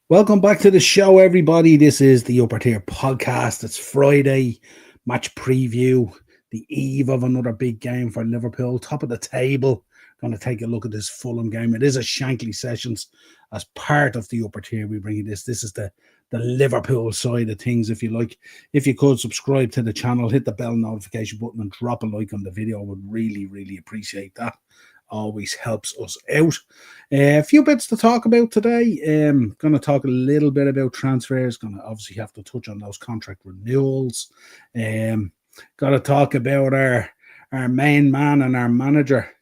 Welcome back to the show, everybody. This is the Upper Tier Podcast. It's Friday, match preview, the eve of another big game for Liverpool, top of the table. Going to take a look at this Fulham game. It is a Shankly sessions as part of the Upper Tier. We bring you this. This is the Liverpool side of things, if you like. If you could subscribe to the channel, hit the bell notification button and drop a like on the video. I would really appreciate that. Always helps us out. A few bits to talk about today. Going to talk a little bit about transfers. Going to obviously have to touch on those contract renewals. Got to talk about our main man and our manager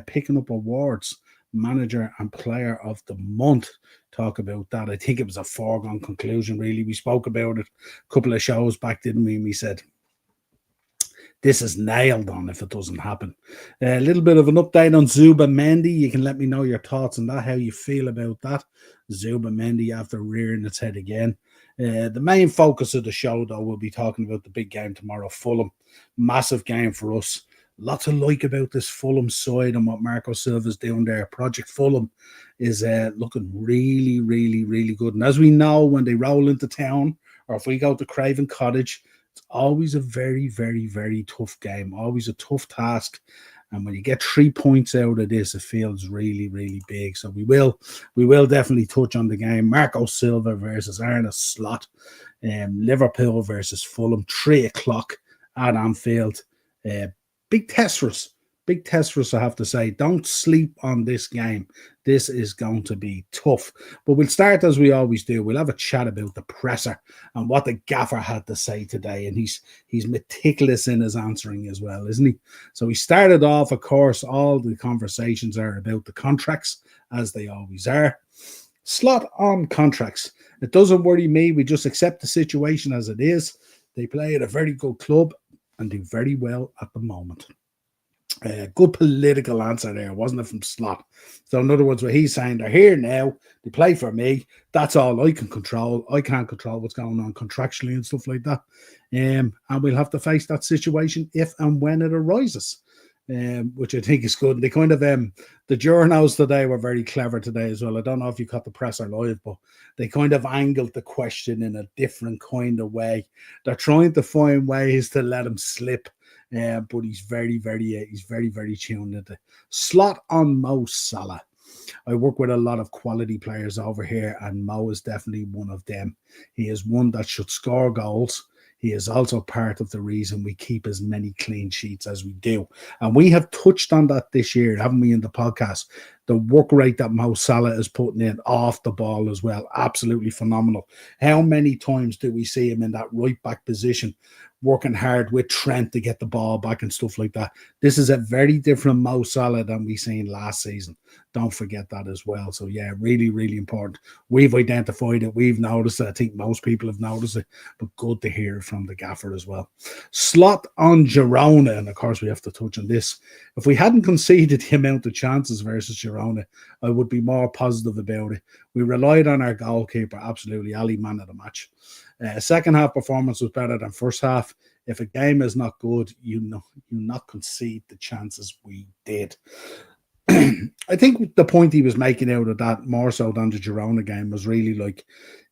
picking up awards, manager and player of the month. Talk about that. I think it was a foregone conclusion, really. We spoke about it a couple of shows back, didn't we? And we said, this is nailed on if it doesn't happen. A little bit of an update on Zubimendi. You can let me know your thoughts on that, how you feel about that. Zubimendi after rearing its head again. The main focus of the show, though, we'll be talking about the big game tomorrow, Fulham. Massive game for us. Lots to like about this Fulham side and what Marco Silva's doing there. Project Fulham is looking really good. And as we know, when they roll into town, or if we go to Craven Cottage, it's always a very tough game, always a tough task. And when you get 3 points out of this, it feels really big. So we will definitely touch on the game. Marco Silva versus Arne Slot. Liverpool versus Fulham, 3 o'clock at Anfield. Big test for us. Big test for us, I have to say. Don't sleep on this game. This is going to be tough. But we'll start as we always do. We'll have a chat about the presser and what the gaffer had to say today. And he's meticulous in his answering as well, isn't he? So he started off, of course, all the conversations are about the contracts, as they always are. Slot on contracts. It doesn't worry me. We just accept the situation as it is. They play at a very good club and do very well at the moment. Good political answer there, wasn't it, from Slot? So in other words, what he's saying, they're here now, they play for me, that's all I can control. I can't control what's going on contractually and stuff like that. And we'll have to face that situation if and when it arises, which I think is good. They kind of, the journals today were very clever today as well. I don't know if you caught the presser live, but they kind of angled the question in a different kind of way. They're trying to find ways to let him slip. But he's very tuned into. Slot on Mo Salah. I work with a lot of quality players over here, and Mo is definitely one of them. He is one that should score goals. He is also part of the reason we keep as many clean sheets as we do. And we have touched on that this year, haven't we, in the podcast? The work rate that Mo Salah is putting in off the ball as well. Absolutely phenomenal. How many times do we see him in that right back position, working hard with Trent to get the ball back and stuff like that? This is a very different Mo Salah than we seen last season. Don't forget that as well. So yeah, really important. We've identified it. We've noticed it. I think most people have noticed it, but good to hear from the gaffer as well. Slot on Girona, and of course we have to touch on this. If we hadn't conceded the amount of chances versus Girona, I would be more positive about it. We relied on our goalkeeper, absolutely, Ali, man of the match. Second half performance was better than first half. If a game is not good, you not concede the chances we did. I think the point he was making out of that, more so than the Girona game, was really like,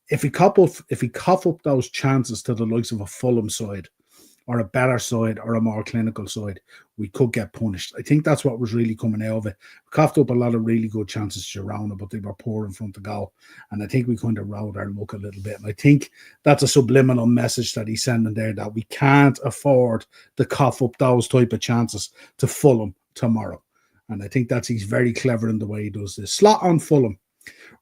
if we cough up those chances to the likes of a Fulham side, or a better side, or a more clinical side, we could get punished. I think that's what was really coming out of it. We coughed up a lot of really good chances to Girona, but they were poor in front of goal. And I think we kind of rode our luck a little bit. And I think that's a subliminal message that he's sending there, that we can't afford to cough up those type of chances to Fulham tomorrow. And I think he's very clever in the way he does this. Slot on Fulham.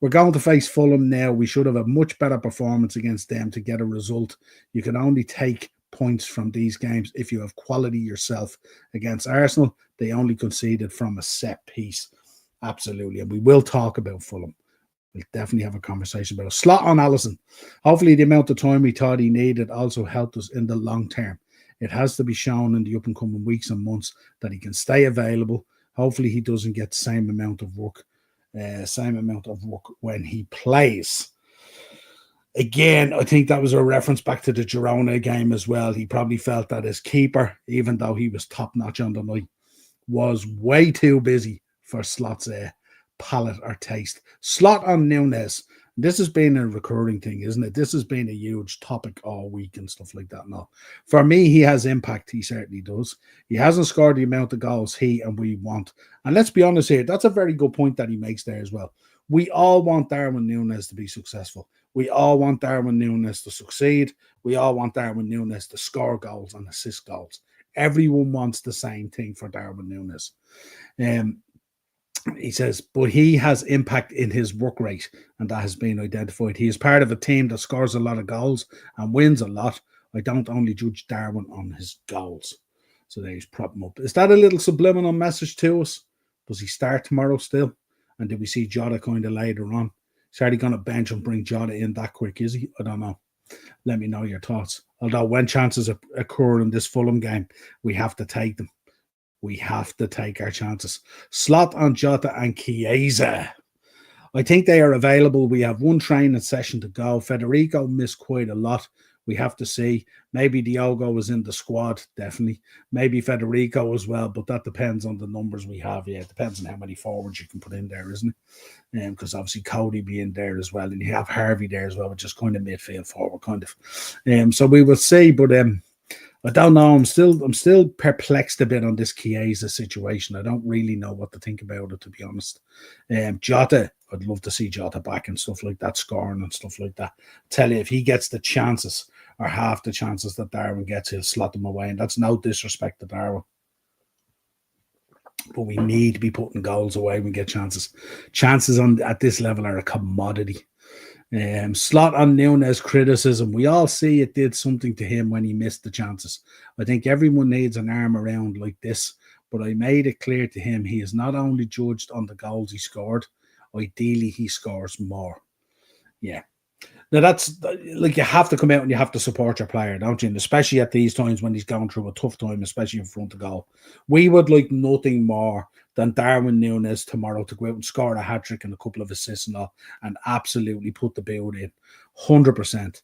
We're going to face Fulham now. We should have a much better performance against them to get a result. You can only take points from these games if you have quality yourself. Against Arsenal, they only conceded from a set piece. Absolutely. And we will talk about Fulham. We'll definitely have a conversation about it. Slot on Alisson. Hopefully the amount of time we thought he needed also helped us in the long term. It has to be shown in the up and coming weeks and months that he can stay available. Hopefully he doesn't get the same amount of work when he plays. Again, I think that was a reference back to the Girona game as well. He probably felt that his keeper, even though he was top-notch on the night, was way too busy for Slot's palate or taste. Slot on Nunes. This has been a recurring thing, isn't it? This has been a huge topic all week and stuff like that. No, for me, he has impact. He certainly does. He hasn't scored the amount of goals he and we want. And let's be honest here, that's a very good point that he makes there as well. We all want Darwin Núñez to be successful. We all want Darwin Núñez to succeed. We all want Darwin Núñez to score goals and assist goals. Everyone wants the same thing for Darwin Núñez. He says, but he has impact in his work rate, and that has been identified. He is part of a team that scores a lot of goals and wins a lot. I don't only judge Darwin on his goals. So there he's propping up. Is that a little subliminal message to us? Does he start tomorrow still? And did we see Jota kind of later on? Is he going to bench and bring Jota in that quick, is he? I don't know. Let me know your thoughts. Although when chances occur in this Fulham game, we have to take them. We have to take our chances. Slot on Jota and Chiesa. I think they are available. We have one training session to go. Federico missed quite a lot. We have to see. Maybe Diogo was in the squad, definitely. Maybe Federico as well, but that depends on the numbers we have. Yeah, it depends on how many forwards you can put in there, isn't it? Because obviously Cody be in there as well, and you have Harvey there as well, which is kind of midfield forward, kind of. So we will see, but I don't know. I'm still perplexed a bit on this Chiesa situation. I don't really know what to think about it, to be honest. Jota, I'd love to see Jota back and stuff like that, scoring and stuff like that. Tell you, if he gets the chances or half the chances that Darwin gets, he'll slot them away. And that's no disrespect to Darwin. But we need to be putting goals away when we get chances. Chances at this level are a commodity. Slot on Núñez criticism. We all see it did something to him when he missed the chances. I think everyone needs an arm around like this, but I made it clear to him he is not only judged on the goals he scored, ideally he scores more. Yeah. Now that's like, you have to come out and you have to support your player, don't you? And especially at these times when he's going through a tough time, especially in front of goal. We would like nothing more than Darwin Núñez tomorrow to go out and score a hat-trick and a couple of assists and all, and absolutely put the build in, 100%.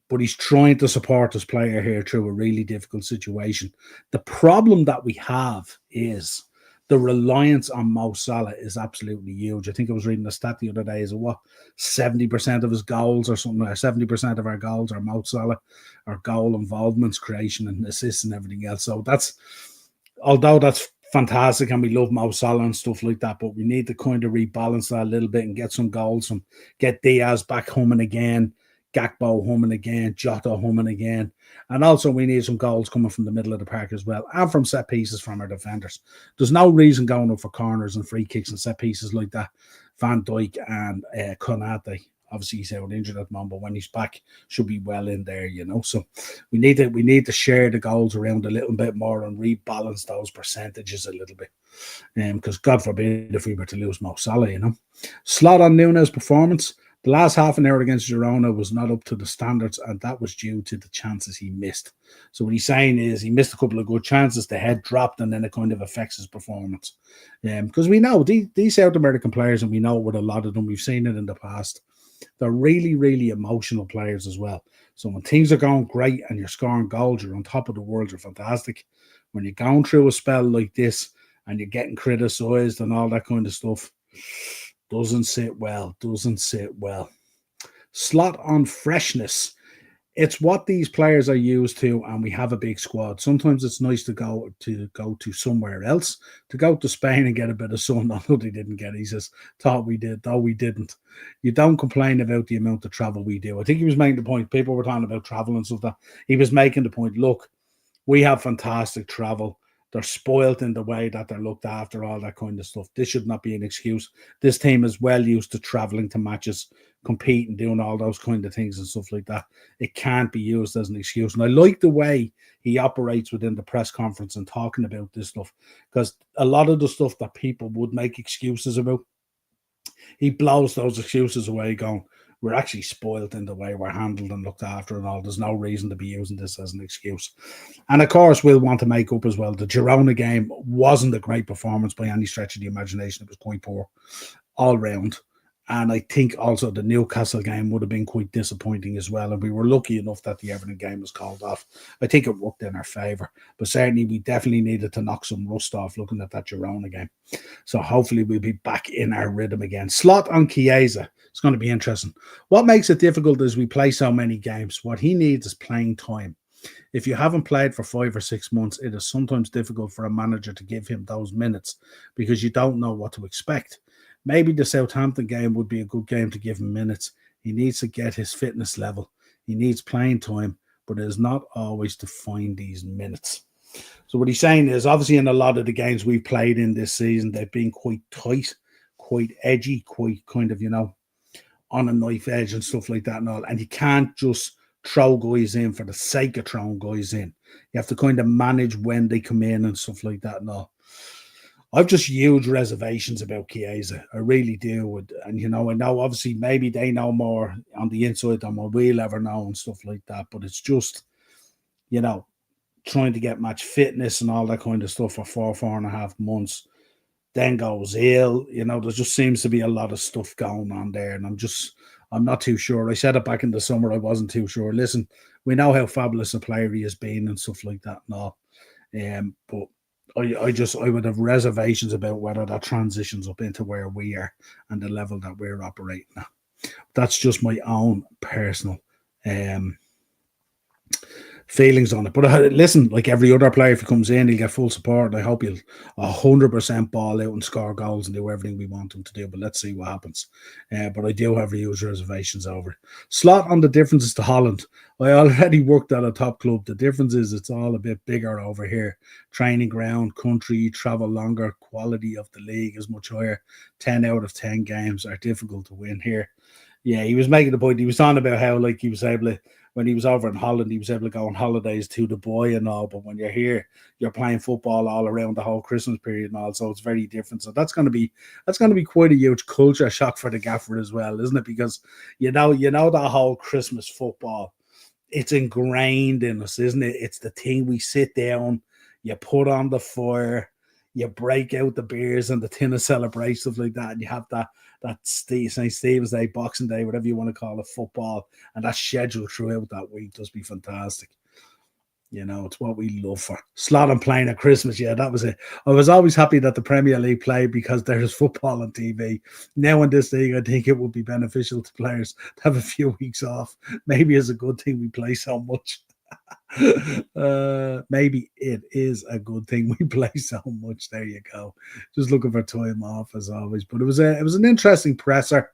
But he's trying to support his player here through a really difficult situation. The problem that we have is the reliance on Mo Salah is absolutely huge. I think I was reading a stat the other day, is it what, 70% of his goals or something, or 70% of our goals are Mo Salah, our goal involvements, creation and assists and everything else. So although that's fantastic and we love Mo Salah and stuff like that, but we need to kind of rebalance that a little bit and get some goals and get Diaz back humming again, Gakpo humming again, Jota humming again. And also we need some goals coming from the middle of the park as well, and from set pieces from our defenders. There's no reason going up for corners and free kicks and set pieces like that. Van Dijk and Konate, obviously he's out injured at the moment, but when he's back, should be well in there, you know. So we need to share the goals around a little bit more and rebalance those percentages a little bit. Because God forbid if we were to lose Mo Salah, you know. Slot on Núñez performance. The last half an hour against Girona was not up to the standards, and that was due to the chances he missed. So what he's saying is he missed a couple of good chances, the head dropped, and then it kind of affects his performance. Because we know these South American players, and we know with a lot of them, we've seen it in the past, they're really, really emotional players as well. So when things are going great and you're scoring goals, you're on top of the world, you're fantastic. When you're going through a spell like this and you're getting criticised and all that kind of stuff, doesn't sit well. Slot on freshness. It's what these players are used to, and we have a big squad. Sometimes it's nice to go to somewhere else, to go to Spain and get a bit of sun. Although they didn't get it. He says, thought we did, though we didn't. You don't complain about the amount of travel we do. I think he was making the point. People were talking about travel and stuff. That he was making the point. Look, we have fantastic travel. They're spoiled in the way that they're looked after, all that kind of stuff. This should not be an excuse. This team is well used to traveling to matches, competing, doing all those kind of things and stuff like that. It can't be used as an excuse. And I like the way he operates within the press conference and talking about this stuff, because a lot of the stuff that people would make excuses about, he blows those excuses away going, we're actually spoiled in the way we're handled and looked after and all. There's no reason to be using this as an excuse. And of course, we'll want to make up as well. The Girona game wasn't a great performance by any stretch of the imagination. It was quite poor all round. And I think also the Newcastle game would have been quite disappointing as well. And we were lucky enough that the Everton game was called off. I think it worked in our favour. But certainly we definitely needed to knock some rust off looking at that Girona game. So hopefully we'll be back in our rhythm again. Slot on Chiesa. It's going to be interesting. What makes it difficult is we play so many games. What he needs is playing time. If you haven't played for 5 or 6 months, it is sometimes difficult for a manager to give him those minutes because you don't know what to expect. Maybe the Southampton game would be a good game to give him minutes. He needs to get his fitness level. He needs playing time, but it is not always to find these minutes. So what he's saying is, obviously, in a lot of the games we've played in this season, they've been quite tight, quite edgy, quite kind of, on a knife edge and stuff like that and all. And you can't just throw guys in for the sake of throwing guys in. You have to kind of manage when they come in and stuff like that and all. I've just huge reservations about Chiesa. I really do. And, I know obviously maybe they know more on the inside than what we'll ever know and stuff like that. But it's just, trying to get match fitness and all that kind of stuff for 4.5 months, then goes ill. There just seems to be a lot of stuff going on there. And I'm not too sure. I said it back in the summer, I wasn't too sure. Listen, we know how fabulous a player he has been and stuff like that and all. But I would have reservations about whether that transitions up into where we are and the level that we're operating at. That's just my own personal feelings on it. But listen, like every other player, if he comes in, he'll get full support. And I hope he'll 100% ball out and score goals and do everything we want him to do. But let's see what happens. But I do have huge reservations over it. Slot on the differences to Holland. I already worked at a top club. The difference is it's all a bit bigger over here. Training ground, country, travel longer, quality of the league is much higher. 10 out of 10 games are difficult to win here. Yeah, he was making the point. He was on about how, like, he was able to, when he was over in Holland, he was able to go on holidays to Dubai and all. But when you're here, you're playing football all around the whole Christmas period and all. So it's very different. So that's going to be quite a huge culture shock for the gaffer as well, isn't it? Because that whole Christmas football, it's ingrained in us, isn't it? It's the thing we sit down, you put on the fire, you break out the beers and the tin of celebration, stuff like that, and you have that St. Stephen's Day, Boxing Day, whatever you want to call it, football, and that schedule throughout that week does be fantastic. It's what we love for. Slot and playing at Christmas, yeah, that was it. I was always happy that the Premier League played because there's football on TV. Now in this league, I think it would be beneficial to players to have a few weeks off. Maybe it's a good thing we play so much. Maybe it is a good thing we play so much. There you go. Just looking for time off as always. But it was an interesting presser.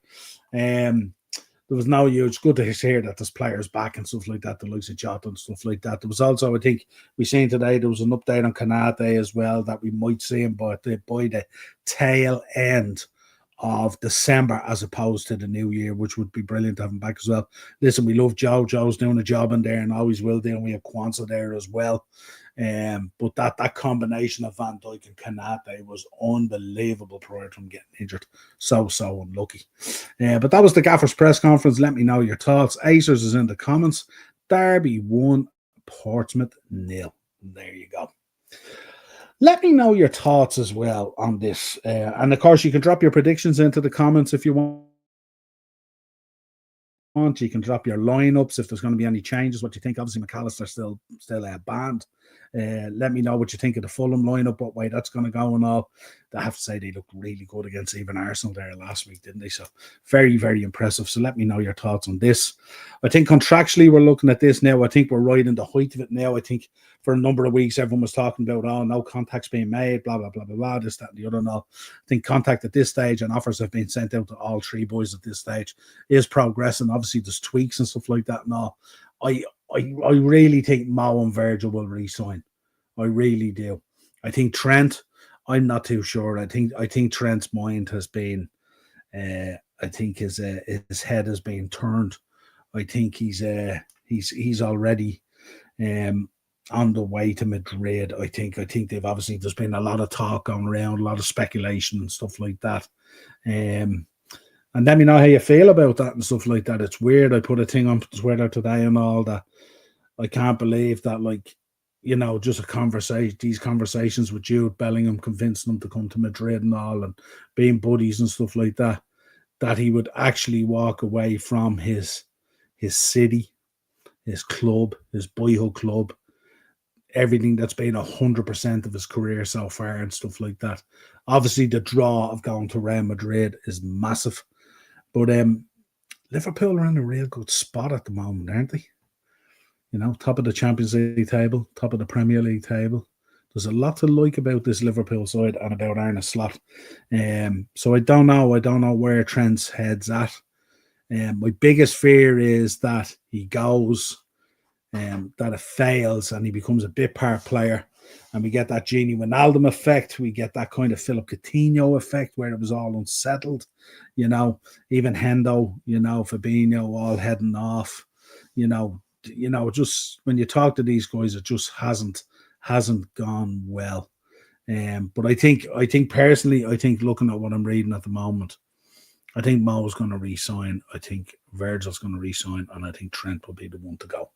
There was no huge. Good to hear that there's players back and stuff like that. The likes of Jota and stuff like that. There was also, I think, we seen today there was an update on Kanate as well that we might see him by the tail end of December as opposed to the new year, which would be brilliant to have him back as well. Listen, we love Joe. Joe's doing a job in there and always will do. And we have Kwanzaa there as well. But that combination of Van Dijk and Kanate was unbelievable prior to him getting injured. So unlucky. But that was the Gaffer's press conference. Let me know your thoughts. Acers is in the comments. Derby 1, Portsmouth 0. There you go. Let me know your thoughts as well on this. And of course, you can drop your predictions into the comments if you want. You can drop your lineups if there's going to be any changes. What you think? Obviously, McAllister still banned. Let me know what you think of the Fulham lineup, what way that's going to go and all. I have to say they looked really good against even Arsenal there last week, didn't they? So very, very impressive. So let me know your thoughts on this. I think contractually we're looking at this now. I think we're right in the height of it now. I think for a number of weeks everyone was talking about, no contacts being made, blah, blah, blah, blah, blah, this, that, and the other. No, I think contact at this stage and offers have been sent out to all three boys at this stage is progressing. Obviously there's tweaks and stuff like that and all. I really think Mo and Virgil will re-sign. I really do. I think Trent, I'm not too sure. I think Trent's mind has been, I think his head has been turned. I think he's already on the way to Madrid. I think they've obviously, there's been a lot of talk going around, a lot of speculation and stuff like that. And let me know how you feel about that and stuff like that. It's weird. I put a thing on Twitter today and all that. I can't believe that, like, just a conversation, these conversations with Jude Bellingham, convincing him to come to Madrid and all, and being buddies and stuff like that, that he would actually walk away from his city, his club, his boyhood club, everything that's been 100% of his career so far and stuff like that. Obviously, the draw of going to Real Madrid is massive. But Liverpool are in a real good spot at the moment, aren't they? You know, top of the Champions League table, top of the Premier League table. There's a lot to like about this Liverpool side and about Arne Slot. So I don't know. I don't know where Trent's head's at. My biggest fear is that he goes, that it fails and he becomes a bit part player. And we get that Gini Wijnaldum effect. We get that kind of Philip Coutinho effect where it was all unsettled. You know, even Hendo, you know, Fabinho all heading off. You know, just when you talk to these guys, it just hasn't gone well. But I think personally, I think looking at what I'm reading at the moment, I think Mo's going to re-sign. I think Virgil's going to re-sign, and I think Trent will be the one to go.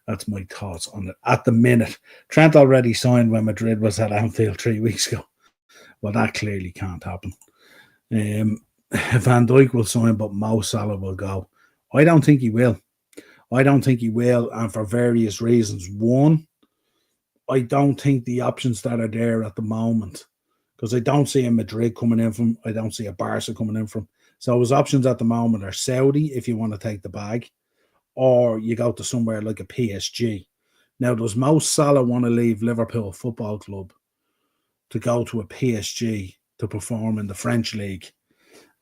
That's my thoughts on it at the minute. Trent already signed when Madrid was at Anfield 3 weeks ago. Well, that clearly can't happen. Van Dijk will sign, but Mo Salah will go. I don't think he will. And for various reasons. One, I don't think the options that are there at the moment, because I don't see a Madrid coming in from, I don't see a Barca coming in from. So his options at the moment are Saudi, if you want to take the bag, or you go to somewhere like a PSG. Now, does Mo Salah want to leave Liverpool Football Club to go to a PSG to perform in the French league?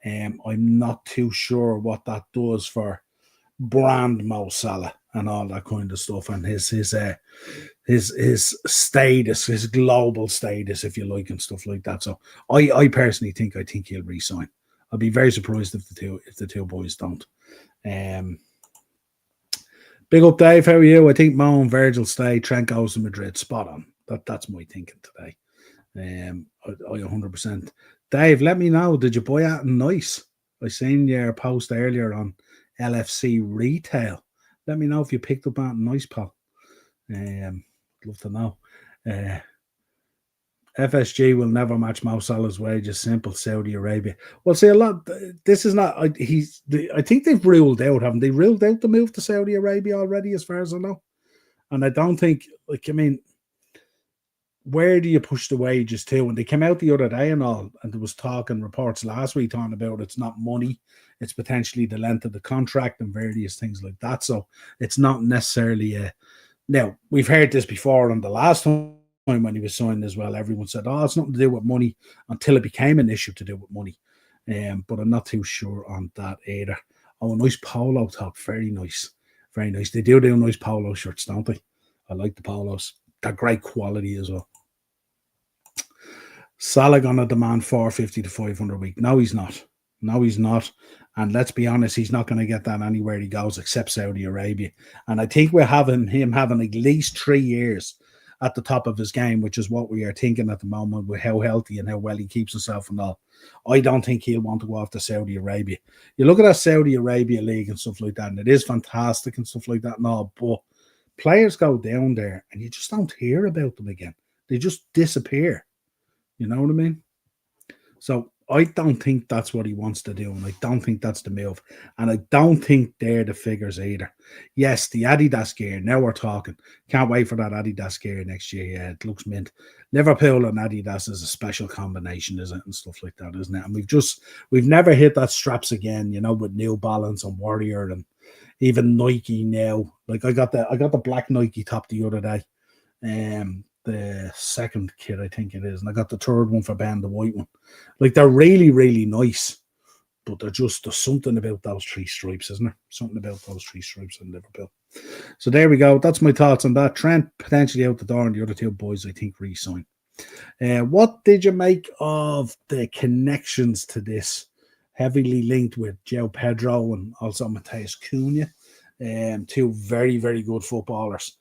I'm not too sure what that does for brand Mo Salah and all that kind of stuff, and his status, his global status, if you like, and stuff like that. So I personally think he'll resign. I'll be very surprised if the two boys don't. Big up, Dave. How are you? I think Mo and Virgil stay. Trent goes to Madrid. Spot on. That's my thinking today. I 100%. Dave, let me know. Did you buy out nice? I seen your post earlier on LFC retail. Let me know if you picked up out nice, pal. Love to know. FSG will never match Mo Salah's wages. Simple. Saudi Arabia. Well, see, a lot. This is not. I think they've ruled out, haven't they? Ruled out the move to Saudi Arabia already, as far as I know. And I don't think. Like, I mean, where do you push the wages to? And they came out the other day and all, and there was talking reports last week on about it's not money, it's potentially the length of the contract and various things like that. So it's not necessarily a. Now, we've heard this before on the last time when he was signed as well. Everyone said, oh, it's nothing to do with money, until it became an issue to do with money. But I'm not too sure on that either. Oh, a nice polo top. Very nice. Very nice. They do nice polo shirts, don't they? I like the polos. They're great quality as well. Salah gonna demand 450 to 500 a week. No, he's not. And let's be honest, he's not going to get that anywhere he goes except Saudi Arabia. And I think we're having him having at least 3 years at the top of his game, which is what we are thinking at the moment with how healthy and how well he keeps himself and all. I don't think he'll want to go off to Saudi Arabia. You look at that Saudi Arabia league and stuff like that, and it is fantastic and stuff like that and all, but players go down there and you just don't hear about them again. They just disappear. You know what I mean? So I don't think that's what he wants to do, and I don't think that's the move. And I don't think they're the figures either. Yes, the Adidas gear, now we're talking. Can't wait for that Adidas gear next year. Yeah, it looks mint. Liverpool and Adidas is a special combination, isn't it? And stuff like that, isn't it? And we've never hit that straps again, you know, with New Balance and Warrior and even Nike now. Like I got the black Nike top the other day. The second kit, I think it is, and I got the third one for Ben, the white one. Like, they're really, really nice, but there's something about those 3 stripes, isn't there? Something about those 3 stripes in Liverpool. So there we go. That's my thoughts on that. Trent potentially out the door, and the other 2 boys, I think, re-sign. What did you make of the connections to this? Heavily linked with João Pedro and also Matheus Cunha, 2 very, very good footballers.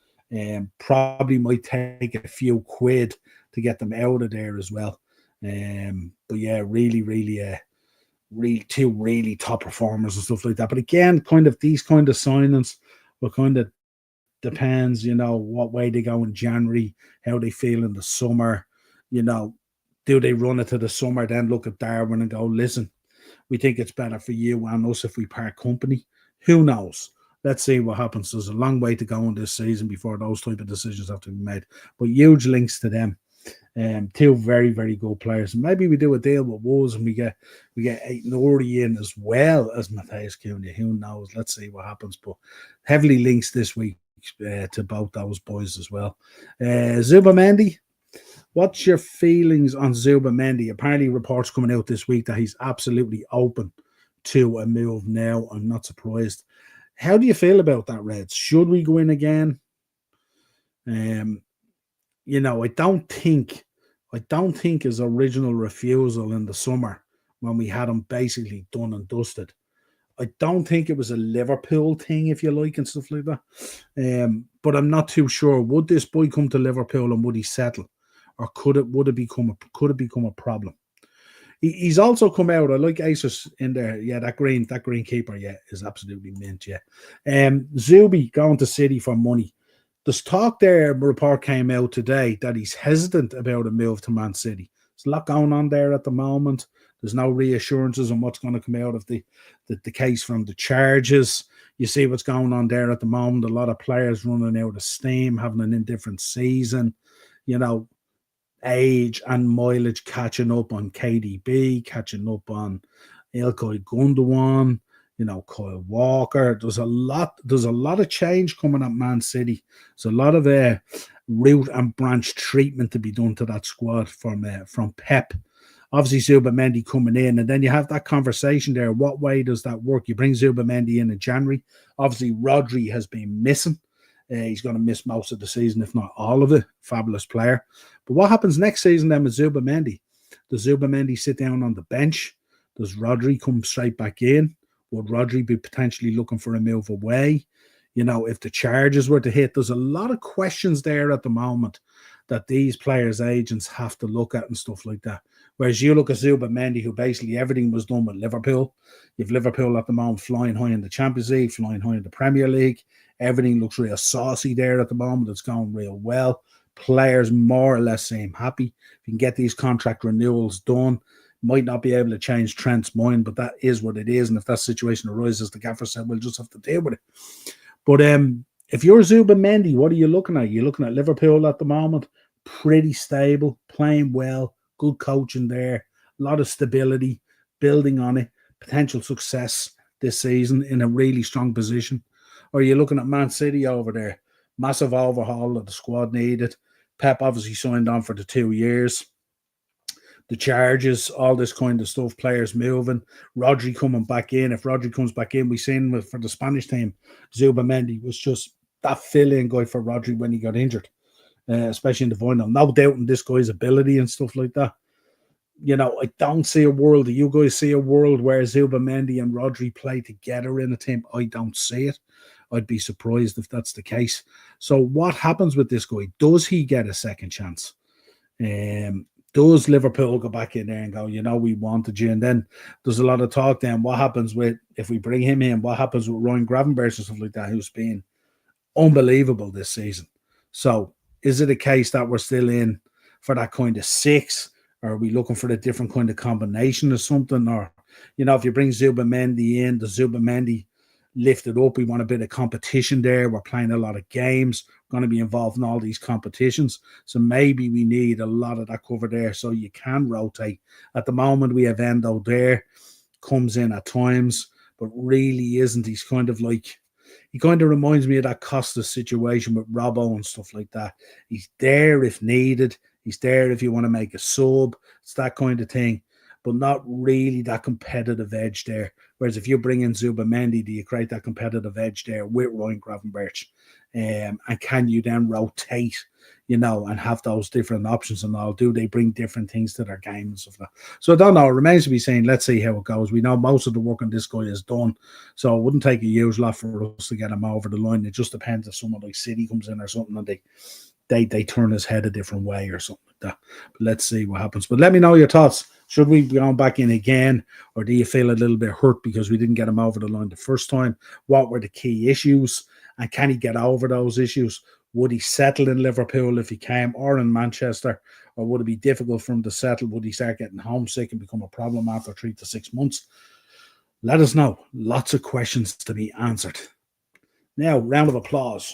Probably might take a few quid to get them out of there as well. But yeah, really, really, 2 really top performers and stuff like that. But again, kind of these kind of signings will kind of depends, you know, what way they go in January, how they feel in the summer. You know, do they run it to the summer, then look at Darwin and go, listen, we think it's better for you and us if we part company. Who knows? Let's see what happens. There's a long way to go in this season before those type of decisions have to be made. But huge links to them. Two very, very good players. Maybe we do a deal with Wolves and we get Aït-Nouri in as well as Matthias Cunha. Who knows? Let's see what happens. But heavily links this week to both those boys as well. Zubamendi, what's your feelings on Zubamendi? Apparently, reports coming out this week that he's absolutely open to a move now. I'm not surprised. How do you feel about that, Reds? Should we go in again? You know, I don't think his original refusal in the summer when we had him basically done and dusted. I don't think it was a Liverpool thing, if you like, and stuff like that. But I'm not too sure. Would this boy come to Liverpool and would he settle, or could it become a problem? He's also come out. I like Asus in there. Yeah, that green keeper. Yeah, is absolutely mint. Yeah, Zubi going to City for money. There's talk there. A report came out today that he's hesitant about a move to Man City. There's a lot going on there at the moment. There's no reassurances on what's going to come out of the case from the charges. You see what's going on there at the moment. A lot of players running out of steam, having an indifferent season. You know, age and mileage catching up on KDB, catching up on Ilkay Gundogan, you know, Kyle Walker. There's a lot of change coming at Man City. There's a lot of root and branch treatment to be done to that squad from Pep. Obviously, Zubamendi coming in, and then you have that conversation there. What way does that work? You bring Zubamendi in January. Obviously, Rodri has been missing. He's going to miss most of the season, if not all of it. Fabulous player. But what happens next season then with Zubamendi? Does Zubamendi sit down on the bench? Does Rodri come straight back in? Would Rodri be potentially looking for a move away? You know, if the charges were to hit, there's a lot of questions there at the moment that these players' agents have to look at and stuff like that. Whereas you look at Zubamendi, who basically everything was done with Liverpool. You've Liverpool at the moment flying high in the Champions League, flying high in the Premier League. Everything looks real saucy there at the moment. It's going real well. Players more or less seem happy. If you can get these contract renewals done, might not be able to change Trent's mind, but that is what it is. And if that situation arises, the gaffer said, we'll just have to deal with it. But if you're Zubamendi, what are you looking at? You're looking at Liverpool at the moment. Pretty stable, playing well, good coaching there, a lot of stability, building on it, potential success this season in a really strong position. Or you're looking at Man City over there, massive overhaul that the squad needed. Pep obviously signed on for the 2 years. The charges, all this kind of stuff, players moving, Rodri coming back in. If Rodri comes back in, we seen for the Spanish team, Zubamendi was just that fill-in guy for Rodri when he got injured, especially in the final. No doubt in this guy's ability and stuff like that. You know, I don't see a world. Do you guys see a world where Zubamendi and Rodri play together in a team? I don't see it. I'd be surprised if that's the case. So what happens with this guy? Does he get a second chance? Does Liverpool go back in there and go, you know, we wanted you? And then there's a lot of talk then, what happens with, if we bring him in, what happens with Ryan Gravenberch and stuff like that, who's been unbelievable this season? So is it a case that we're still in for that kind of six? Or are we looking for a different kind of combination or something? Or, you know, if you bring Zubamendi in, does Zubamendi lift it up? We want a bit of competition there. We're playing a lot of games. We're going to be involved in all these competitions. So maybe we need a lot of that cover there so you can rotate. At the moment, we have Endo there, comes in at times, but really isn't. He's kind of like, he kind of reminds me of that Costa situation with Robbo and stuff like that. He's there if needed. He's there if you want to make a sub. It's that kind of thing, but not really that competitive edge there. Whereas if you bring in Zubamendi, do you create that competitive edge there with Ryan Gravenberch? And can you then rotate, you know, and have those different options and all? Do they bring different things to their game and stuff like that? So I don't know. It remains to be seen. Let's see how it goes. We know most of the work on this guy is done. So it wouldn't take a huge lot for us to get him over the line. It just depends if someone like City comes in or something and they turn his head a different way or something like that. But let's see what happens. But let me know your thoughts. Should we be going back in again, or do you feel a little bit hurt because we didn't get him over the line the first time? What were the key issues, and can he get over those issues? Would he settle in Liverpool if he came, or in Manchester, or would it be difficult for him to settle? Would he start getting homesick and become a problem after 3 to 6 months? Let us know. Lots of questions to be answered. Now, round of applause.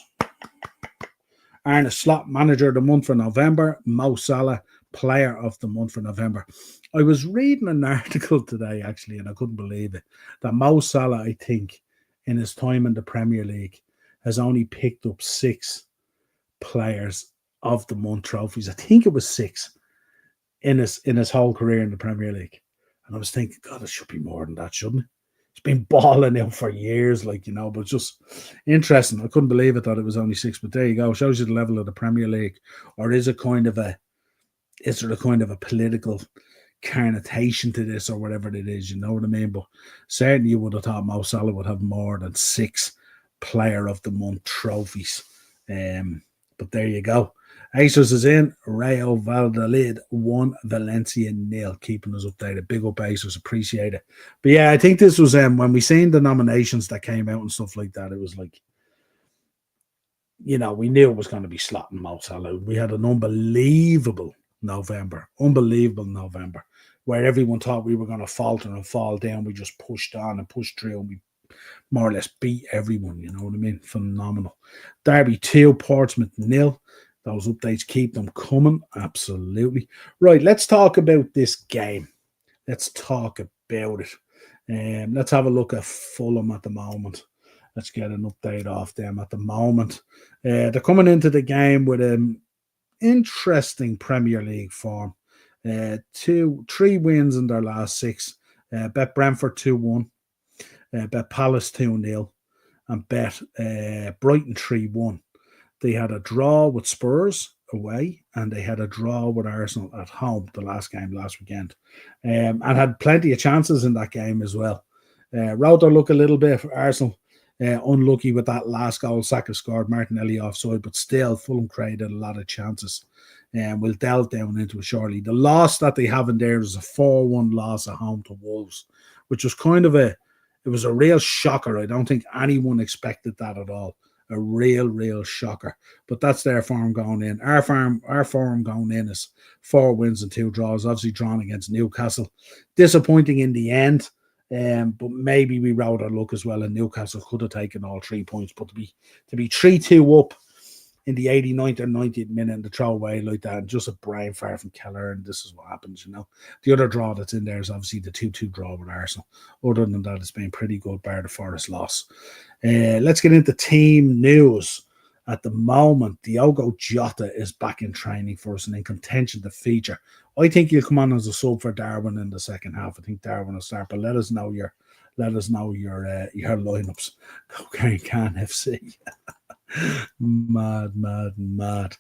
Arne Slot, Manager of the Month for November, Mo Salah, player of the month for November. I was reading an article today, actually, and I couldn't believe it, that Mo Salah, I think, in his time in the Premier League, has only picked up 6 players of the month trophies. I think it was 6 in his whole career in the Premier League. And I was thinking, God, it should be more than that, shouldn't it? He's been balling out for years, like, but just interesting. I couldn't believe it that it was only 6, but there you go. Shows you the level of the Premier League. Or is there a kind of a political connotation to this or whatever it is, you know what I mean? But certainly you would have thought Mo Salah would have more than 6 player of the month trophies. But there you go. Acers is in. Rayo Valladolid 1, Valencia 0. Keeping us updated. Big up Acers. Appreciate it. But yeah, I think this was when we seen the nominations that came out and stuff like that, it was like, we knew it was going to be slotting Mo Salah. We had an unbelievable November, where everyone thought we were going to falter and fall down. We just pushed on and pushed through, and we more or less beat everyone, you know what I mean? Phenomenal. Derby 2, Portsmouth 0. Those updates, keep them coming. Absolutely. Right, let's talk about this game. Let's talk about it. Let's have a look at Fulham at the moment. Let's get an update off them at the moment. They're coming into the game with an interesting Premier League form. 3 wins in their last 6. Bet Brentford 2-1. Bet Palace 2-0. And bet Brighton 3-1. They had a draw with Spurs away, and they had a draw with Arsenal at home the last game last weekend, and had plenty of chances in that game as well. Rode their luck a little bit for Arsenal. Unlucky with that last goal Saka scored, Martinelli offside, but still Fulham created a lot of chances. And we'll delve down into it shortly. The loss that they have in there is a 4-1 loss at home to Wolves, which was it was a real shocker. I don't think anyone expected that at all. A real shocker. But that's their form going in. Our form going in is 4 wins and 2 draws, obviously drawn against Newcastle. Disappointing in the end, but maybe we rode our luck as well, and Newcastle could have taken all 3 points. But to be 3-2 up in the 89th or 90th minute and to throw away like that, and just a brain fart from Keller, and this is what happens, The other draw that's in there is obviously the 2-2 draw with Arsenal. Other than that, it's been pretty good, bar the Forest loss. Let's get into team news. At the moment, Diogo Jota is back in training for us and in contention to feature. I think he'll come on as a sub for Darwin in the second half. I think Darwin will start, but let us know your lineups. Okay, Can FC. Mad.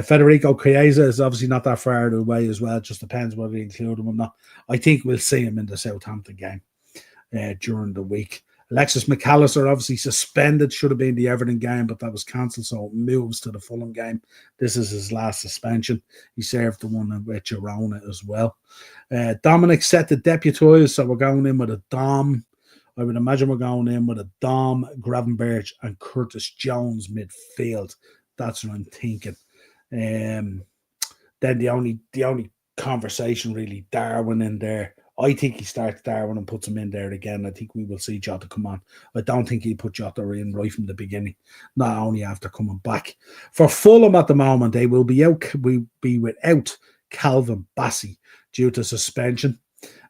Federico Chiesa is obviously not that far away as well. It just depends whether they include him or not. I think we'll see him in the Southampton game during the week. Alexis McAllister obviously suspended, should have been the Everton game, but that was cancelled, so it moves to the Fulham game. This is his last suspension. He served the one with Girona as well. Dominic set to deputise, so we're going in with a Dom. I would imagine we're going in with a Dom, Gravenberch, and Curtis Jones midfield. That's what I'm thinking. Then the only conversation really, Darwin in there. I think he starts Darwin and puts him in there again. I think we will see Jota come on. I don't think he'll put Jota in right from the beginning, not only after coming back. For Fulham at the moment, they will be without Calvin Bassey due to suspension.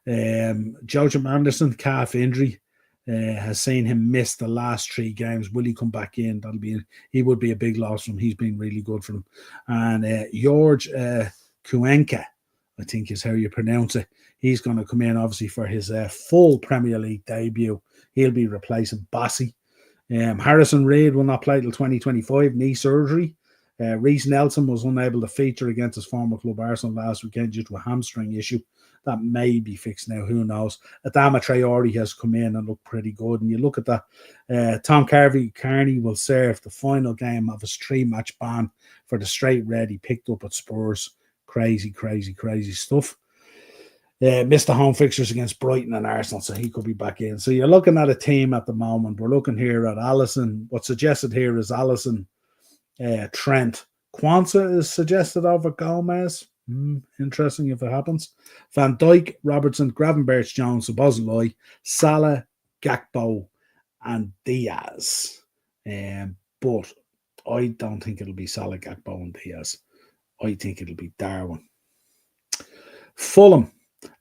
Joachim Anderson, calf injury, has seen him miss the last 3 games. Will he come back in? He would be a big loss from him. He's been really good for him. And George Cuenca, I think is how you pronounce it. He's going to come in, obviously, for his full Premier League debut. He'll be replacing Bassey. Harrison Reid will not play till 2025, knee surgery. Reece Nelson was unable to feature against his former club Arsenal last weekend due to a hamstring issue. That may be fixed now, who knows. Adama Traore has come in and looked pretty good. And you look at that, Tom Carney will serve the final game of his 3-match ban for the straight red he picked up at Spurs. Crazy stuff. Missed the home fixtures against Brighton and Arsenal, so he could be back in. So you're looking at a team at the moment. We're looking here at Alisson. What's suggested here is Alisson, Trent. Kwanzaa is suggested over Gomez. Interesting if it happens. Van Dijk, Robertson, Gravenberch, Jones, Szoboszlai, Salah, Gakpo, and Diaz. But I don't think it'll be Salah, Gakpo, and Diaz. I think it'll be Darwin. Fulham,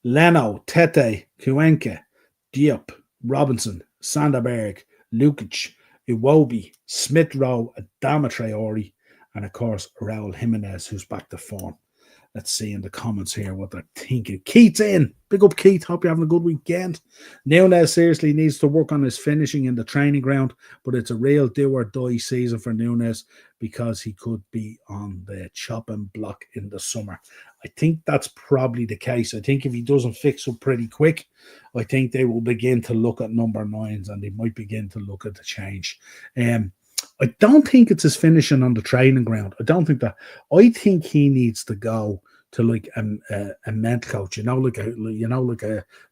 Leno, Tete, Cuenca, Diop, Robinson, Sanderberg, Lukic, Iwobi, Smith Rowe, Adama Traore, and of course Raul Jimenez, who's back to form. Let's see in the comments here what they're thinking. Keith's in. Big up, Keith. Hope you're having a good weekend. Nunez seriously needs to work on his finishing in the training ground, but it's a real do or die season for Nunez because he could be on the chopping block in the summer. I think that's probably the case. I think if he doesn't fix up pretty quick, I think they will begin to look at number 9s and they might begin to look at the change. I don't think it's his finishing on the training ground. I don't think that. I think he needs to go to like a mental coach, like a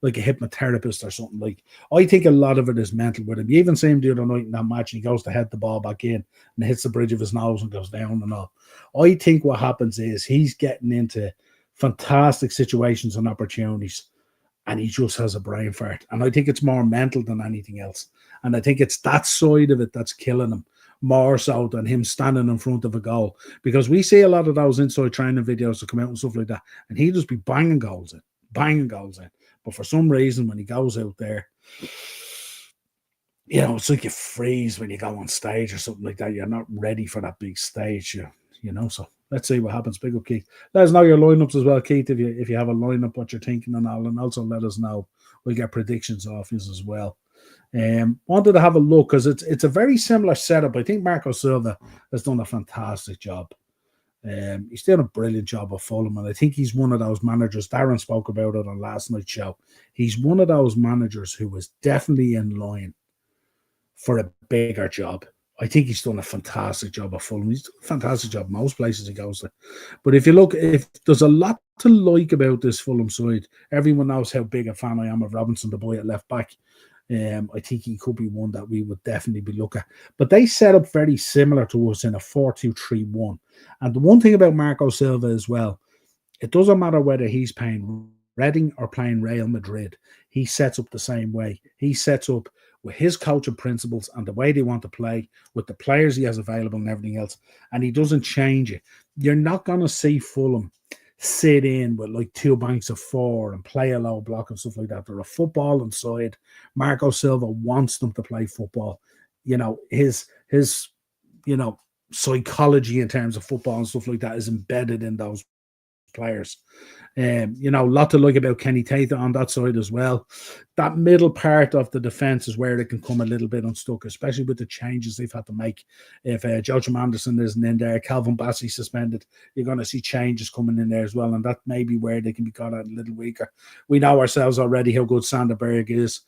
hypnotherapist or something. Like, I think a lot of it is mental with him. You even see him the other night in that match, and he goes to head the ball back in and hits the bridge of his nose and goes down and all. I think what happens is he's getting into fantastic situations and opportunities, and he just has a brain fart. And I think it's more mental than anything else. And I think it's that side of it that's killing him more so than him standing in front of a goal. Because we see a lot of those inside training videos that come out and stuff like that, and he'll just be banging goals in. But for some reason, when he goes out there, it's like you freeze when you go on stage or something like that. You're not ready for that big stage, so let's see what happens. Big up, Keith. Let us know your lineups as well, Keith, if you have a lineup, what you're thinking and all, and also let us know. We'll get predictions off you as well. Wanted to have a look because it's a very similar setup. I think Marco Silva has done a fantastic job. He's doing a brilliant job of Fulham, and I think he's one of those managers. Darren spoke about it on last night's show. He's one of those managers who is definitely in line for a bigger job. I think he's done a fantastic job of Fulham. He's done a fantastic job most places he goes to. But if there's a lot to like about this Fulham side, everyone knows how big a fan I am of Robinson, the boy at left back. I think he could be one that we would definitely be looking at. But they set up very similar to us in a 4-2-3-1. And the one thing about Marco Silva as well, it doesn't matter whether he's playing Reading or playing Real Madrid. He sets up the same way. He sets up with his coaching principles and the way they want to play, with the players he has available and everything else. And he doesn't change it. You're not going to see Fulham sit in with like 2 banks of 4 and play a low block and stuff like that. They're a footballing side. Marco Silva wants them to play football. His psychology in terms of football and stuff like that is embedded in those players. A lot to like about Kenny Tate on that side as well. That middle part of the defense is where they can come a little bit unstuck, especially with the changes they've had to make. If Joachim Anderson isn't in there, Calvin Bassey suspended, you're going to see changes coming in there as well, and that may be where they can be caught out a little weaker. We know ourselves already how good Sanderberg is.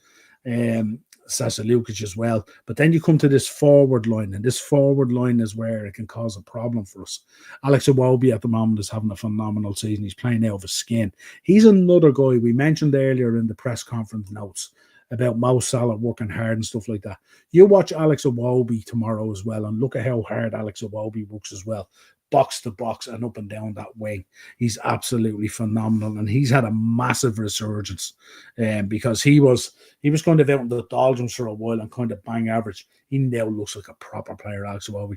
Sasa Lukic as well. But then you come to this forward line, and this forward line is where it can cause a problem for us. Alex Iwobi at the moment is having a phenomenal season. He's playing out of his skin. He's another guy we mentioned earlier in the press conference notes about Mo Salah working hard and stuff like that. You watch Alex Iwobi tomorrow as well, and look at how hard Alex Iwobi works as well. Box to box and up and down that wing. He's absolutely phenomenal, and he's had a massive resurgence because he was kind of out in the doldrums for a while and kind of bang average. He now looks like a proper player, Alex Iwobi.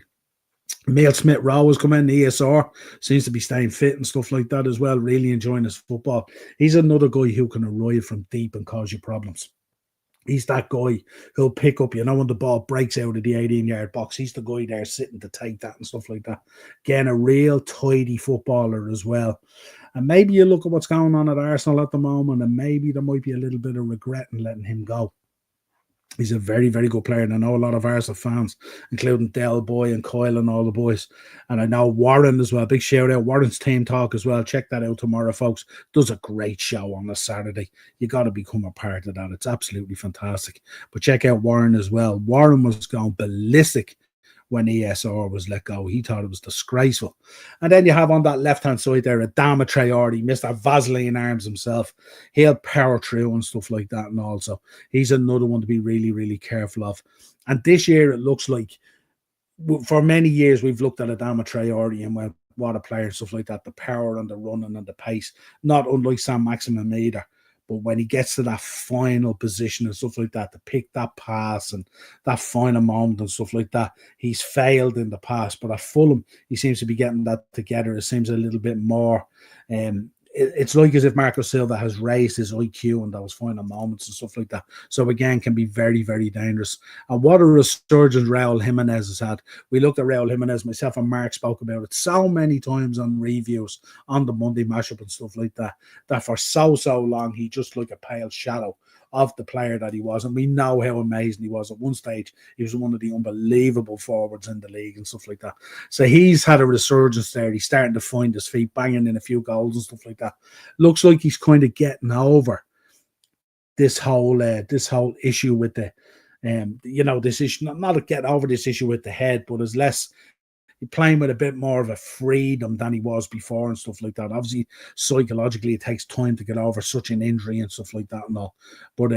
Emile Smith-Rowe has come in, ESR, seems to be staying fit and stuff like that as well, really enjoying his football. He's another guy who can arrive from deep and cause you problems. He's that guy who'll pick up, when the ball breaks out of the 18-yard box, he's the guy there sitting to take that and stuff like that. Again, a real tidy footballer as well. And maybe you look at what's going on at Arsenal at the moment, and maybe there might be a little bit of regret in letting him go. He's a very, very good player, and I know a lot of Arsenal fans, including Del Boy and Kyle and all the boys. And I know Warren as well. Big shout out. Warren's Team Talk as well. Check that out tomorrow, folks. Does a great show on a Saturday. You got to become a part of that. It's absolutely fantastic. But check out Warren as well. Warren was going ballistic when ESR was let go. He thought it was disgraceful. And then you have on that left-hand side there, Adama Traore, Mr. Vaseline arms himself. He'll power through and stuff like that. And also, he's another one to be really, really careful of. And this year, it looks like, for many years, we've looked at Adama Traore and went, what a player, stuff like that, the power and the running and the pace, not unlike Sam Maximin either. But when he gets to that final position and stuff like that, to pick that pass and that final moment and stuff like that, he's failed in the past. But at Fulham, he seems to be getting that together. It seems a little bit more it's like as if Marco Silva has raised his IQ in those final moments and stuff like that. So again, can be very, very dangerous. And what a resurgence Raul Jimenez has had. We looked at Raul Jimenez, myself and Mark spoke about it so many times on reviews on the Monday mashup and stuff like that, that for so long he just like a pale shadow of the player that he was. And we know how amazing he was. At one stage, he was one of the unbelievable forwards in the league and stuff like that. So he's had a resurgence there. He's starting to find his feet, banging in a few goals and stuff like that. Looks like he's kind of getting over this whole issue with the, this issue, not getting over this issue with the head, but is less playing with a bit more of a freedom than he was before and stuff like that. Obviously, psychologically, it takes time to get over such an injury and stuff like that and all. But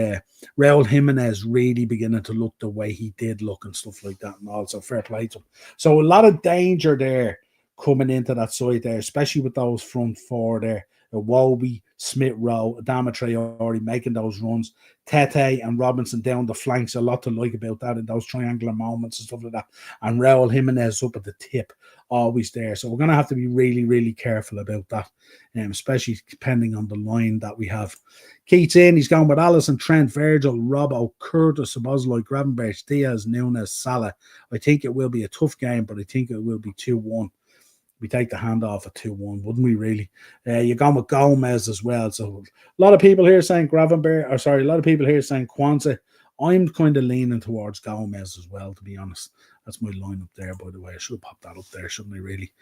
Raul Jimenez really beginning to look the way he did look and stuff like that and all. So fair play to him. So a lot of danger there coming into that side there, especially with those front four there. Iwobi, Smith Rowe, Adama Traore making those runs. Tete and Robinson down the flanks, a lot to like about that in those triangular moments and stuff like that. And Raul Jimenez up at the tip, always there. So we're going to have to be really, really careful about that, especially depending on the line that we have. Keats in, he's going with Alisson, Trent, Virgil, Robbo, Curtis, Szoboszlai, Gravenberch, Diaz, Nunes, Salah. I think it will be a tough game, but I think it will be 2-1. We take the hand off at 2-1, wouldn't we really? You're going with Gomez as well. So a lot of people here saying a lot of people here saying Kwanzaa. I'm kind of leaning towards Gomez as well, to be honest. That's my lineup there, by the way. I should have popped that up there, shouldn't I, really?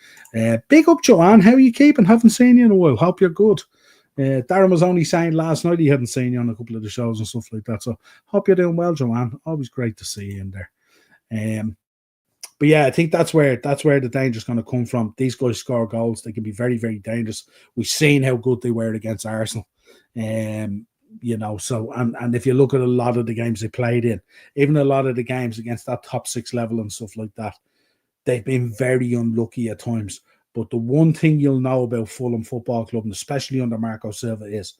Big up, Joanne. How are you keeping? Haven't seen you in a while. Hope you're good. Darren was only saying last night he hadn't seen you on a couple of the shows and stuff like that. So hope you're doing well, Joanne. Always great to see you in there. But yeah, I think that's where the danger is going to come from. These guys score goals; they can be very, very dangerous. We've seen how good they were against Arsenal, So and if you look at a lot of the games they played in, even a lot of the games against that top 6 level and stuff like that, they've been very unlucky at times. But the one thing you'll know about Fulham Football Club, and especially under Marco Silva, is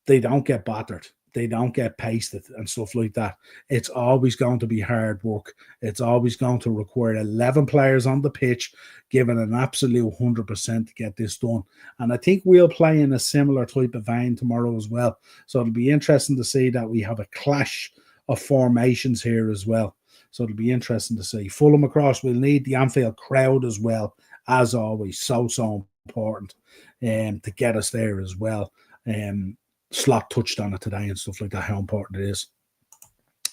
they don't get battered. They don't get pasted and stuff like that. It's always going to be hard work. It's always going to require 11 players on the pitch, giving an absolute 100% to get this done. And I think we'll play in a similar type of vein tomorrow as well. So it'll be interesting to see that we have a clash of formations here as well. So it'll be interesting to see. Fulham across, we'll need the Anfield crowd as well, as always. So important to get us there as well. Slot touched on it today and stuff like that, how important it is.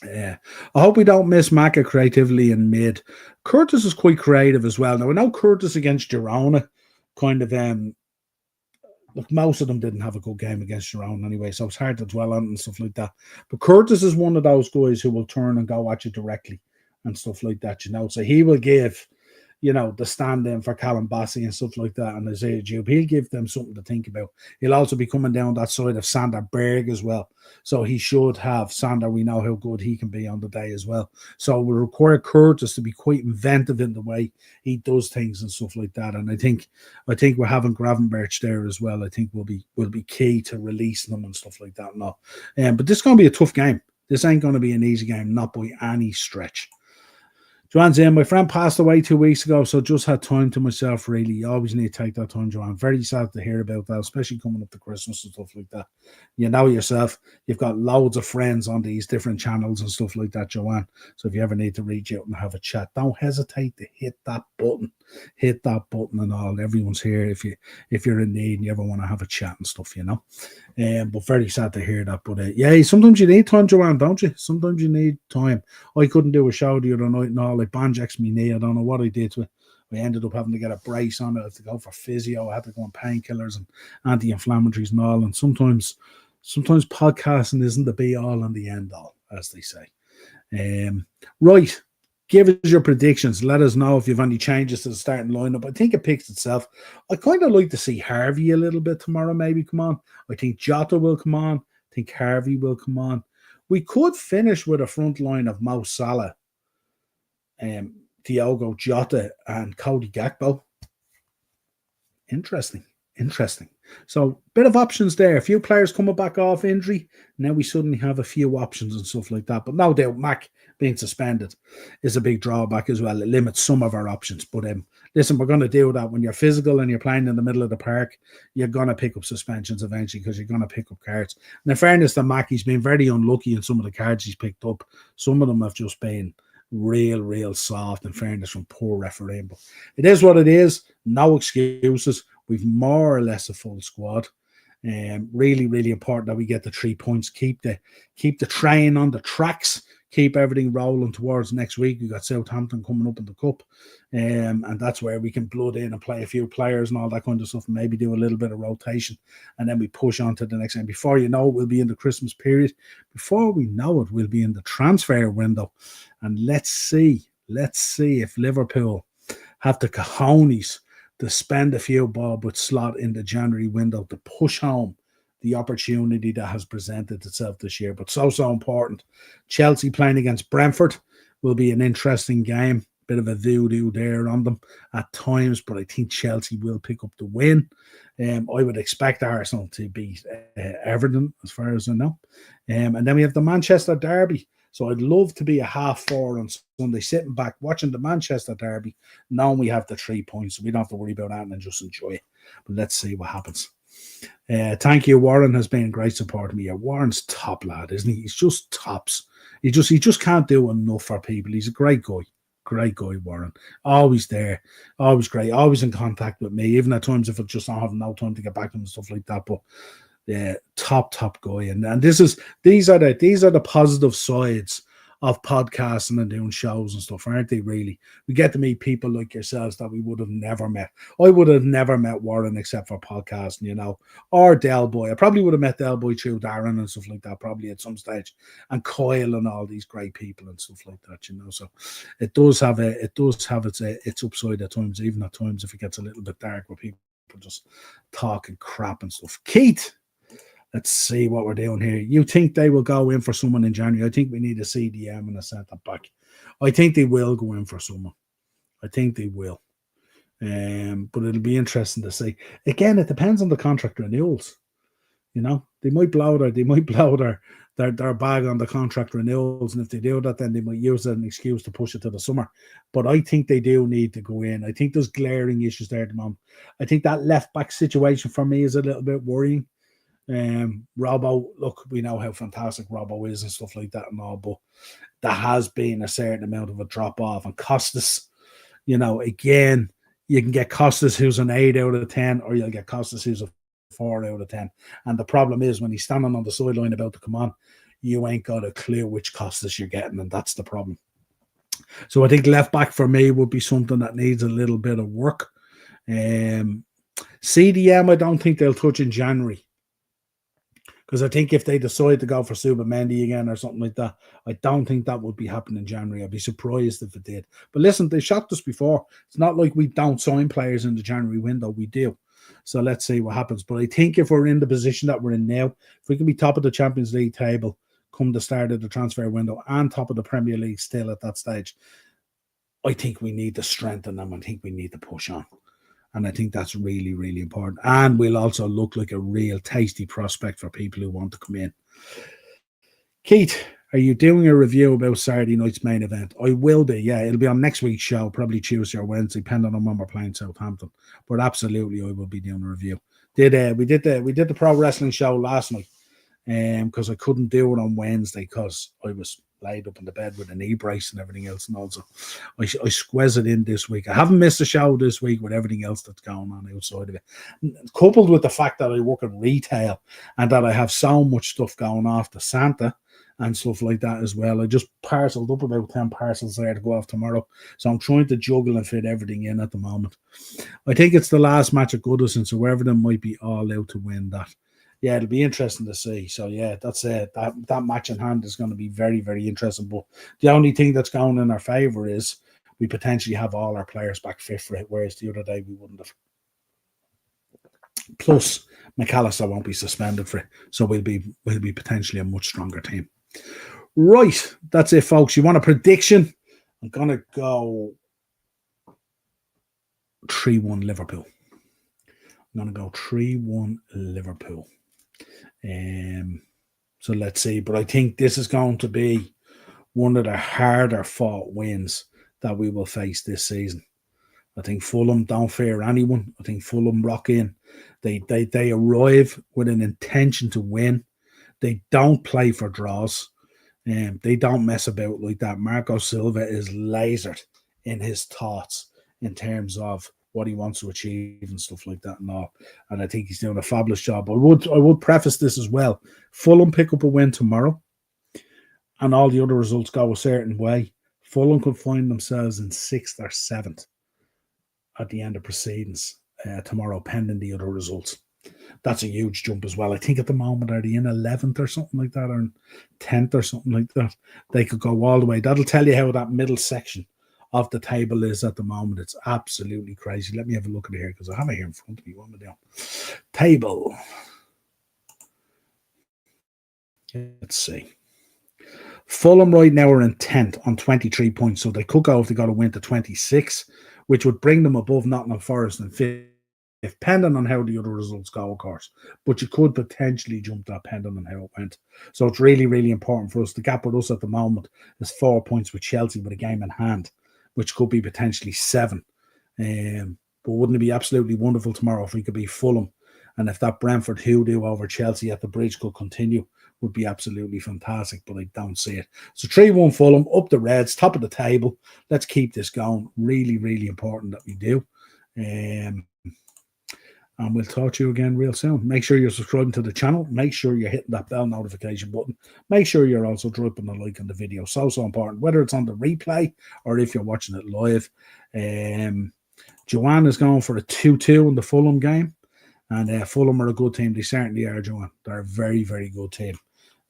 I hope we don't miss Maka creatively in mid. Curtis is quite creative as well. Now, I know Curtis against Girona kind of, look, most of them didn't have a good game against Girona anyway, so it's hard to dwell on and stuff like that. But Curtis is one of those guys who will turn and go at you directly and stuff like that, So he will give, the stand-in for Callum Bassey and stuff like that, and Isaiah Jube. He'll give them something to think about. He'll also be coming down that side of Sander Berg as well. So he should have Sander. We know how good he can be on the day as well. So it will require Curtis to be quite inventive in the way he does things and stuff like that. And I think we're having Gravenberch there as well. I think will be key to releasing them and stuff like that. No, but this is going to be a tough game. This ain't going to be an easy game, not by any stretch. Joanne's in. My friend passed away 2 weeks ago, so just had time to myself, really. You always need to take that time, Joanne. Very sad to hear about that, especially coming up to Christmas and stuff like that. You know yourself, you've got loads of friends on these different channels and stuff like that, Joanne. So if you ever need to reach out and have a chat, don't hesitate to hit that button. Hit that button and all. Everyone's here if you're in need and you ever want to have a chat and stuff, But very sad to hear that. But yeah, sometimes you need time, Joanne, don't you? Sometimes you need time. I couldn't do a show the other night and all. Like banjaxed me knee. I don't know what I did to it. I ended up having to get a brace on it. I had to go for physio. I had to go on painkillers and anti-inflammatories and all. And sometimes podcasting isn't the be all and the end all, as they say. Right. Give us your predictions. Let us know if you have any changes to the starting lineup. I think it picks itself. I kind of like to see Harvey a little bit tomorrow, maybe come on. I think Jota will come on. I think Harvey will come on. We could finish with a front line of Mo Salah, Diogo Jota, and Cody Gakpo. Interesting. Interesting. So, bit of options there. A few players coming back off injury. Now we suddenly have a few options and stuff like that. But no doubt, Mac being suspended is a big drawback as well. It limits some of our options. But listen, we're going to do that. When you're physical and you're playing in the middle of the park, you're going to pick up suspensions eventually because you're going to pick up cards. And in fairness to Mac, he's been very unlucky in some of the cards he's picked up. Some of them have just been real soft, in fairness, from poor refereeing. But it is what it is. No excuses. We've more or less a full squad. Really important that we get the 3 points. Keep the train on the tracks. Keep everything rolling towards next week. We've got Southampton coming up in the cup, and that's where we can blood in and play a few players and all that kind of stuff, and maybe do a little bit of rotation, and then we push on to the next game. Before you know it, we'll be in the Christmas period. Before we know it, we'll be in the transfer window, and let's see if Liverpool have the cojones to spend a few bob with slot in the January window to push home the opportunity that has presented itself this year. But so important. Chelsea playing against Brentford will be an interesting game. Bit of a voodoo there on them at times, but I think Chelsea will pick up the win. I would expect Arsenal to beat Everton, as far as I know. And then we have the Manchester Derby. So I'd love to be a 4:30 on Sunday, sitting back, watching the Manchester Derby, knowing we have the 3 points, so we don't have to worry about that and just enjoy it. But let's see what happens. Thank you. Warren has been a great support of me. Warren's top lad, isn't he? He's just tops. He just can't do enough for people. He's a great guy. Great guy, Warren. Always there. Always great. Always in contact with me, even at times if I just don't have no time to get back to him and stuff like that. But yeah, top guy. And these are the positive sides of podcasting and doing shows and stuff, aren't they, really? We get to meet people like yourselves that we would have never met. I would have never met Warren except for podcasting, or Del Boy. I probably would have met Del Boy through Darren and stuff like that, probably at some stage, and Kyle and all these great people and stuff like that, So it does have its upside at times, even at times if it gets a little bit dark where people just talking crap and stuff. Keith, let's see what we're doing here. You think they will go in for someone in January? I think we need a CDM and a centre back. I think they will go in for someone. I think they will. But it'll be interesting to see. Again, it depends on the contract renewals. They might blow their bag on the contract renewals, and if they do that, then they might use that as an excuse to push it to the summer. But I think they do need to go in. I think there's glaring issues there at the moment. I think that left back situation for me is a little bit worrying. Robbo, look, we know how fantastic Robbo is and stuff like that and all, but there has been a certain amount of a drop off. And Costas, again, you can get Costas who's an 8 out of 10, or you'll get Costas who's a 4 out of 10. And the problem is when he's standing on the sideline about to come on, you ain't got a clue which Costas you're getting, and that's the problem. So I think left back for me would be something that needs a little bit of work. CDM, I don't think they'll touch in January. Because I think if they decide to go for Subamendi again or something like that, I don't think that would be happening in January. I'd be surprised if it did. But listen, they shocked us before. It's not like we don't sign players in the January window. We do. So let's see what happens. But I think if we're in the position that we're in now, if we can be top of the Champions League table come the start of the transfer window and top of the Premier League still at that stage, I think we need to strengthen them. I think we need to push on. And I think that's really important. And we'll also look like a real tasty prospect for people who want to come in. Keith, are you doing a review about Saturday night's main event? I will be, yeah. It'll be on next week's show, probably Tuesday or Wednesday, depending on when we're playing Southampton. But absolutely, I will be doing a review. We did the pro wrestling show last night because I couldn't do it on Wednesday because I was laid up in the bed with a knee brace and everything else, and also I squeeze it in this week. I haven't missed a show this week with everything else that's going on outside of it, coupled with the fact that I work in retail and that I have so much stuff going off to Santa and stuff like that as well. I just parceled up about 10 parcels there to go off tomorrow, so I'm trying to juggle and fit everything in at the moment. I think it's the last match at Goodison, so Everton might be all out to win that. Yeah, it'll be interesting to see. So, yeah, that's it. That match in hand is going to be very interesting. But the only thing that's going in our favour is we potentially have all our players back fit for it, whereas the other day we wouldn't have. Plus, McAllister won't be suspended for it. So we'll be potentially a much stronger team. Right, that's it, folks. You want a prediction? I'm going to go 3-1 Liverpool. I'm going to go 3-1 Liverpool. So let's see. But I think this is going to be one of the harder fought wins that we will face this season. I think Fulham don't fear anyone. I think Fulham rock in. They arrive with an intention to win. They don't play for draws. They don't mess about like that. Marco Silva is lasered in his thoughts in terms of what he wants to achieve and stuff like that and all. And I think he's doing a fabulous job. I would preface this as well. Fulham pick up a win tomorrow and all the other results go a certain way. Fulham could find themselves in 6th or 7th at the end of proceedings tomorrow, pending the other results. That's a huge jump as well. I think at the moment, are they in 11th or something like that, or 10th or something like that? They could go all the way. That'll tell you how that middle section of the table is at the moment. It's absolutely crazy. Let me have a look at it here because I have it here in front of me. What am I doing? Table. Let's see. Fulham right now are in 10th on 23 points, so they could go if they got a win to 26, which would bring them above Nottingham Forest and 5th, depending on how the other results go, of course. But you could potentially jump that depending on how it went. So it's really, really important for us. The gap with us at the moment is 4 points with Chelsea with a game in hand, which could be potentially 7. But wouldn't it be absolutely wonderful tomorrow if we could beat Fulham? And if that Brentford hoodoo over Chelsea at the bridge could continue, would be absolutely fantastic, but I don't see it. So 3-1 Fulham, up the Reds, top of the table. Let's keep this going. Really, really important that we do. And we'll talk to you again real soon. Make sure you're subscribing to the channel. Make sure you're hitting that bell notification button. Make sure you're also dropping a like on the video. So important, whether it's on the replay or if you're watching it live. Joanne is going for a 2-2 in the Fulham game. And Fulham are a good team. They certainly are, Joanne. They're a very, very good team.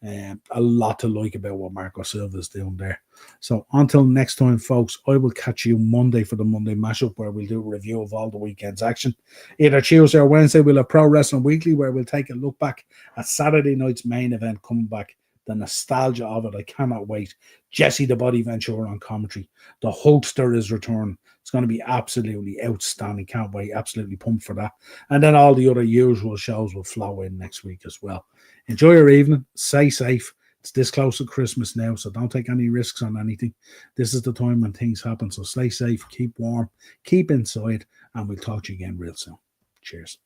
A lot to like about what Marco Silva is doing there. So until next time, folks, I will catch you Monday for the Monday mashup where we'll do a review of all the weekend's action. Either Tuesday or Wednesday, we'll have Pro Wrestling Weekly where we'll take a look back at Saturday night's main event coming back. The nostalgia of it, I cannot wait. Jesse the Body Ventura on commentary. The Hulkster is returning. It's going to be absolutely outstanding. Can't wait. Absolutely pumped for that. And then all the other usual shows will flow in next week as well. Enjoy your evening. Stay safe. It's this close to Christmas now, so don't take any risks on anything. This is the time when things happen, so stay safe, keep warm, keep inside, and we'll talk to you again real soon. Cheers.